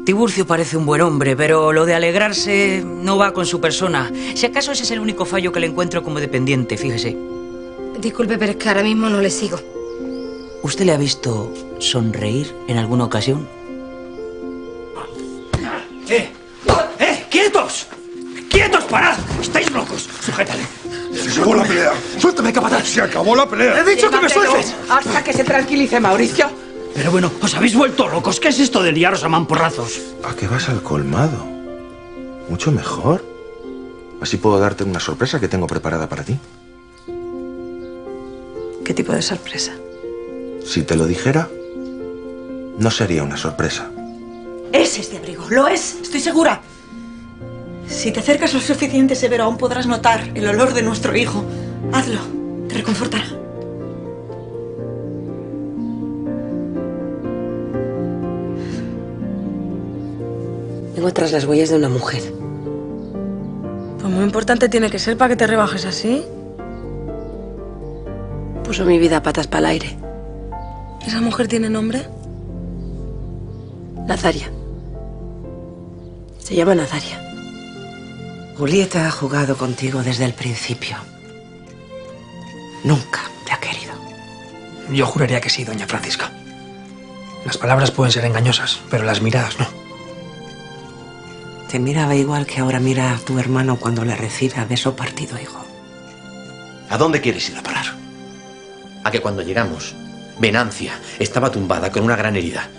Tiburcio parece un buen hombre, pero lo de alegrarse no va con su persona. Si acaso ese es el único fallo que le encuentro como dependiente, fíjese. Disculpe, pero es que ahora mismo no le sigo. ¿Usted le ha visto sonreír en alguna ocasión? ¡Quietos! ¡Quietos, parad! ¡Estáis locos! ¡Sujétale! ¡Se acabó la pelea! ¡Suéltame, capataz! ¡Se acabó la pelea! ¡He dicho que me sueltes! Hasta que se tranquilice, Mauricio. Pero bueno, os habéis vuelto locos. ¿Qué es esto de liaros a mamporrazos? ¿A qué vas al colmado? Mucho mejor. Así puedo darte una sorpresa que tengo preparada para ti. ¿Qué tipo de sorpresa? Si te lo dijera, no sería una sorpresa. Es este abrigo, lo es, estoy segura. Si te acercas lo suficiente, Severo, aún podrás notar el olor de nuestro hijo. Hazlo, te reconfortará. Encuentras las huellas de una mujer. Pues muy importante tiene que ser para que te rebajes así. Puso mi vida patas para el aire. ¿Esa mujer tiene nombre? Nazaria. Se llama Nazaria. Julieta ha jugado contigo desde el principio. Nunca te ha querido. Yo juraría que sí, doña Francisca. Las palabras pueden ser engañosas, pero las miradas no. Te miraba igual que ahora mira a tu hermano cuando le recibe a beso partido, hijo. ¿A dónde quieres ir a parar? A que cuando llegamos, Venancia estaba tumbada con una gran herida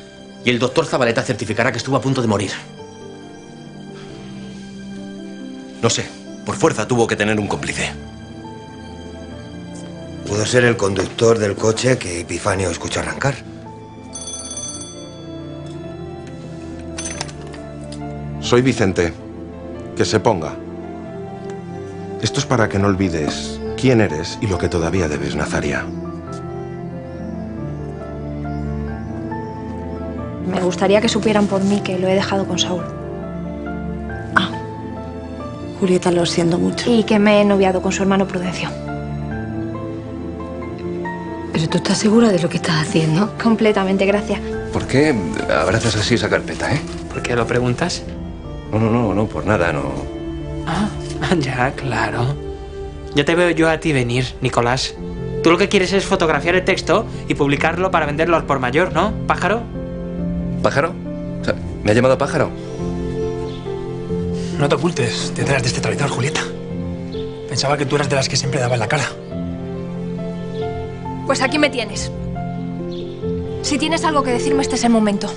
y el doctor Zabaleta certificará que estuvo a punto de morir. No sé, por fuerza tuvo que tener un cómplice. Pudo ser el conductor del coche que Epifanio escuchó arrancar. Soy Vicente. Que se ponga. Esto es para que no olvides quién eres y lo que todavía debes, Nazaria. Me gustaría que supieran por mí que lo he dejado con Saúl. Julieta, lo siento mucho. Y que me he noviado con su hermano Prudencio. ¿Pero tú estás segura de lo que estás haciendo? Completamente, gracias. ¿Por qué abrazas así esa carpeta, ¿Por qué lo preguntas? No, por nada, no. Ah, ya, claro. Ya te veo yo a ti venir, Nicolás. Tú lo que quieres es fotografiar el texto y publicarlo para venderlo al por mayor, ¿no, pájaro? ¿Pájaro? O sea, ¿me ha llamado pájaro? No te ocultes detrás de este traidor, Julieta. Pensaba que tú eras de las que siempre daban la cara. Pues aquí me tienes. Si tienes algo que decirme, este es el momento.